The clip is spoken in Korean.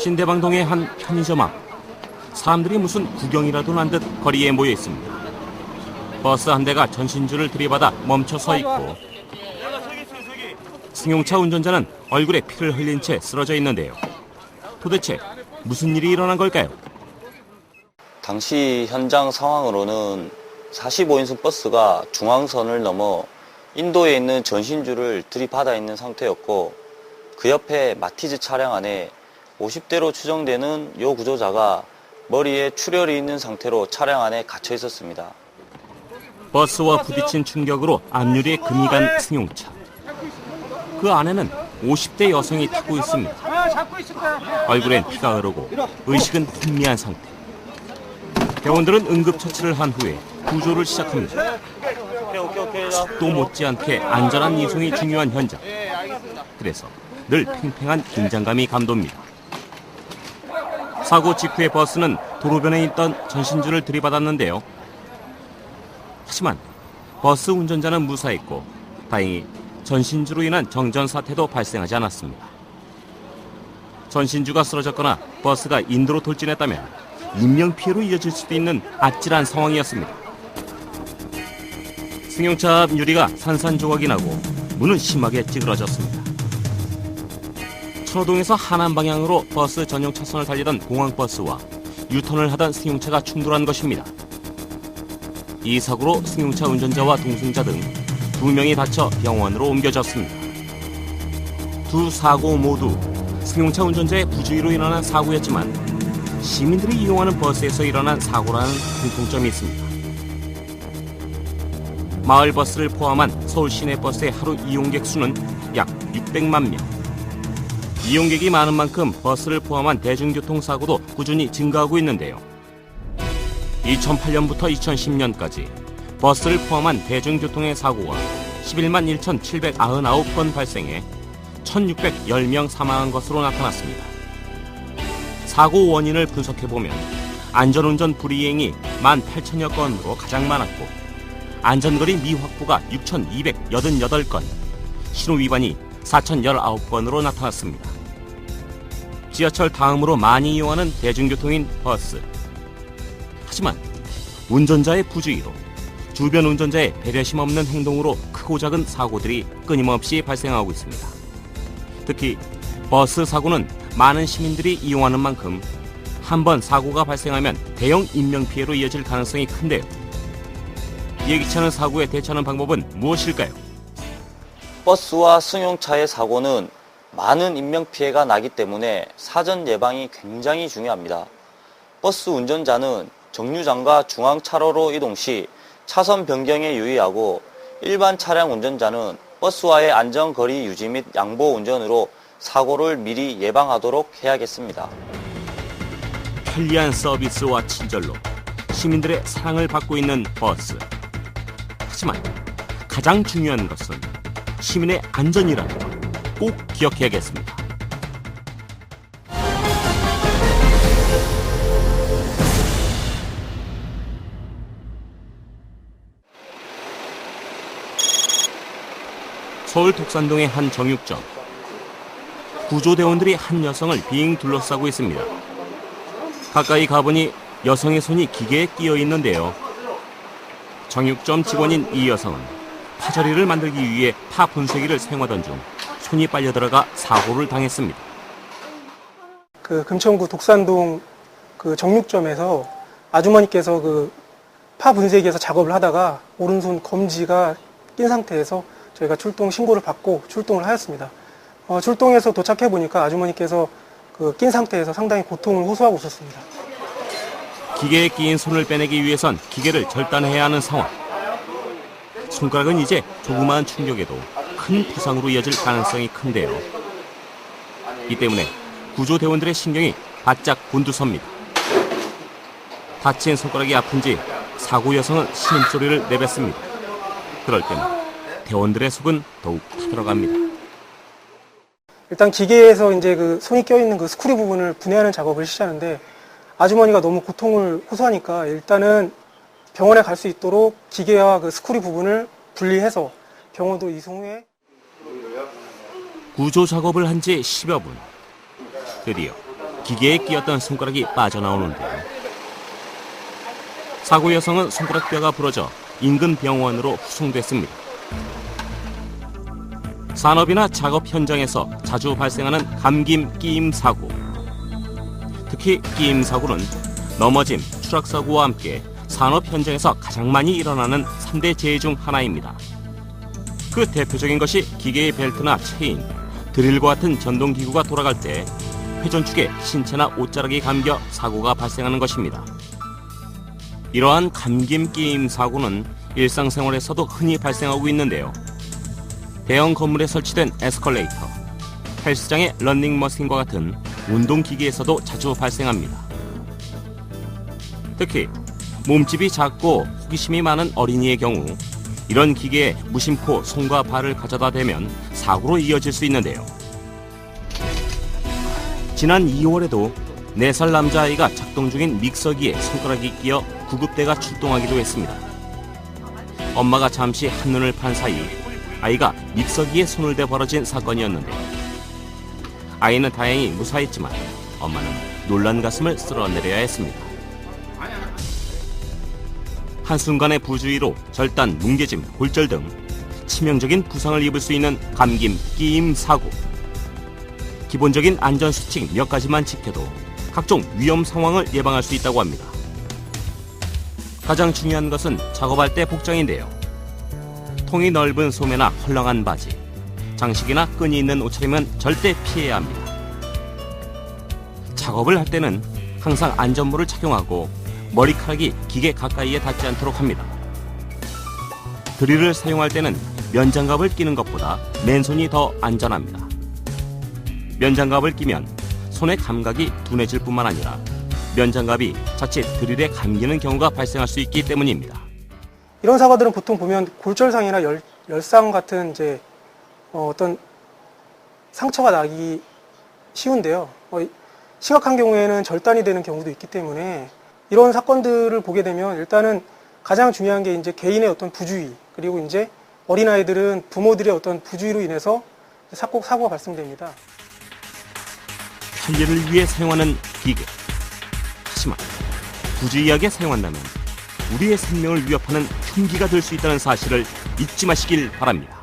신대방동의 한 편의점 앞. 사람들이 무슨 구경이라도 난 듯 거리에 모여 있습니다. 버스 한 대가 전신주를 들이받아 멈춰 서 있고 승용차 운전자는 얼굴에 피를 흘린 채 쓰러져 있는데요. 도대체 무슨 일이 일어난 걸까요? 당시 현장 상황으로는 45인승 버스가 중앙선을 넘어 인도에 있는 전신주를 들이받아 있는 상태였고 그 옆에 마티즈 차량 안에 50대로 추정되는 요 구조자가 머리에 출혈이 있는 상태로 차량 안에 갇혀 있었습니다. 버스와 부딪힌 충격으로 앞유리에 금이 간 승용차. 그 안에는 50대 여성이 타고 있습니다. 얼굴엔 피가 흐르고 의식은 혼미한 상태. 대원들은 응급처치를 한 후에 구조를 시작합니다. 또 못지않게 안전한 이송이 중요한 현장. 그래서 늘 팽팽한 긴장감이 감돕니다. 사고 직후에 버스는 도로변에 있던 전신주를 들이받았는데요. 하지만 버스 운전자는 무사했고 다행히 전신주로 인한 정전 사태도 발생하지 않았습니다. 전신주가 쓰러졌거나 버스가 인도로 돌진했다면 인명피해로 이어질 수도 있는 아찔한 상황이었습니다. 승용차 앞 유리가 산산조각이 나고 문은 심하게 찌그러졌습니다. 천호동에서 하남 방향으로 버스 전용 차선을 달리던 공항버스와 유턴을 하던 승용차가 충돌한 것입니다. 이 사고로 승용차 운전자와 동승자 등 2명이 다쳐 병원으로 옮겨졌습니다. 두 사고 모두 승용차 운전자의 부주의로 일어난 사고였지만 시민들이 이용하는 버스에서 일어난 사고라는 공통점이 있습니다. 마을버스를 포함한 서울 시내버스의 하루 이용객 수는 약 600만 명. 이용객이 많은 만큼 버스를 포함한 대중교통사고도 꾸준히 증가하고 있는데요. 2008년부터 2010년까지 버스를 포함한 대중교통의 사고가 11만 1,799건 발생해 1,610명 사망한 것으로 나타났습니다. 사고 원인을 분석해보면 안전운전 불이행이 18,000여 건으로 가장 많았고 안전거리 미확보가 6,288건, 신호위반이 4,019건으로 나타났습니다. 지하철 다음으로 많이 이용하는 대중교통인 버스. 하지만 운전자의 부주의로 주변 운전자의 배려심 없는 행동으로 크고 작은 사고들이 끊임없이 발생하고 있습니다. 특히 버스 사고는 많은 시민들이 이용하는 만큼 한 번 사고가 발생하면 대형 인명피해로 이어질 가능성이 큰데요. 예기치 않은 사고에 대처하는 방법은 무엇일까요? 버스와 승용차의 사고는 많은 인명피해가 나기 때문에 사전 예방이 굉장히 중요합니다. 버스 운전자는 정류장과 중앙차로로 이동 시 차선 변경에 유의하고 일반 차량 운전자는 버스와의 안전거리 유지 및 양보 운전으로 사고를 미리 예방하도록 해야겠습니다. 편리한 서비스와 친절로 시민들의 사랑을 받고 있는 버스. 하지만 가장 중요한 것은 시민의 안전이라는 것 꼭 기억해야겠습니다. 서울 독산동의 한 정육점. 구조대원들이 한 여성을 빙 둘러싸고 있습니다. 가까이 가보니 여성의 손이 기계에 끼어 있는데요. 정육점 직원인 이 여성은 파절이를 만들기 위해 파 분쇄기를 사용하던 중 손이 빨려 들어가 사고를 당했습니다. 금천구 독산동 정육점에서 아주머니께서 파 분쇄기에서 작업을 하다가 오른손 검지가 낀 상태에서 저희가 출동 신고를 받고 출동을 하였습니다. 출동해서 도착해 보니까 아주머니께서 낀 상태에서 상당히 고통을 호소하고 있었습니다. 기계에 끼인 손을 빼내기 위해선 기계를 절단해야 하는 상황. 손가락은 이제 조그마한 충격에도 큰 부상으로 이어질 가능성이 큰데요. 이 때문에 구조대원들의 신경이 바짝 곤두섭니다. 다친 손가락이 아픈지 사고 여성은 신음소리를 내뱉습니다. 그럴 때는 대원들의 속은 더욱 타들어갑니다. 일단 기계에서 이제 손이 껴있는 스크류 부분을 분해하는 작업을 시작하는데 아주머니가 너무 고통을 호소하니까 일단은 병원에 갈 수 있도록 기계와 스크류 부분을 분리해서 병원으로 이송 후에 구조 작업을 한 지 10여 분. 드디어 기계에 끼었던 손가락이 빠져나오는데요. 사고 여성은 손가락 뼈가 부러져 인근 병원으로 후송됐습니다. 산업이나 작업 현장에서 자주 발생하는 감김 끼임 사고. 특히 끼임 사고는 넘어짐, 추락 사고와 함께 산업 현장에서 가장 많이 일어나는 3대 재해 중 하나입니다. 그 대표적인 것이 기계의 벨트나 체인, 드릴과 같은 전동기구가 돌아갈 때 회전축에 신체나 옷자락이 감겨 사고가 발생하는 것입니다. 이러한 감김 끼임 사고는 일상생활에서도 흔히 발생하고 있는데요. 대형 건물에 설치된 에스컬레이터, 헬스장의 러닝머신과 같은 운동기계에서도 자주 발생합니다. 특히 몸집이 작고 호기심이 많은 어린이의 경우 이런 기계에 무심코 손과 발을 가져다 대면 사고로 이어질 수 있는데요. 지난 2월에도 4살 남자아이가 작동 중인 믹서기에 손가락이 끼어 구급대가 출동하기도 했습니다. 엄마가 잠시 한눈을 판 사이 아이가 믹서기에 손을 대 벌어진 사건이었는데요. 아이는 다행히 무사했지만 엄마는 놀란 가슴을 쓸어내려야 했습니다. 한순간의 부주의로 절단, 뭉개짐, 골절 등 치명적인 부상을 입을 수 있는 감김, 끼임 사고. 기본적인 안전수칙 몇 가지만 지켜도 각종 위험 상황을 예방할 수 있다고 합니다. 가장 중요한 것은 작업할 때 복장인데요. 통이 넓은 소매나 헐렁한 바지, 장식이나 끈이 있는 옷차림은 절대 피해야 합니다. 작업을 할 때는 항상 안전모를 착용하고 머리카락이 기계 가까이에 닿지 않도록 합니다. 드릴을 사용할 때는 면장갑을 끼는 것보다 맨손이 더 안전합니다. 면장갑을 끼면 손의 감각이 둔해질 뿐만 아니라 면장갑이 자칫 드릴에 감기는 경우가 발생할 수 있기 때문입니다. 이런 사고들은 보통 보면 골절상이나 열상 같은 어떤 상처가 나기 쉬운데요. 심각한 경우에는 절단이 되는 경우도 있기 때문에 이런 사건들을 보게 되면 일단은 가장 중요한 게 이제 개인의 어떤 부주의, 그리고 이제 어린아이들은 부모들의 어떤 부주의로 인해서 사고가 발생됩니다. 편리를 위해 사용하는 기계. 하지만 부주의하게 사용한다면 우리의 생명을 위협하는 흉기가 될 수 있다는 사실을 잊지 마시길 바랍니다.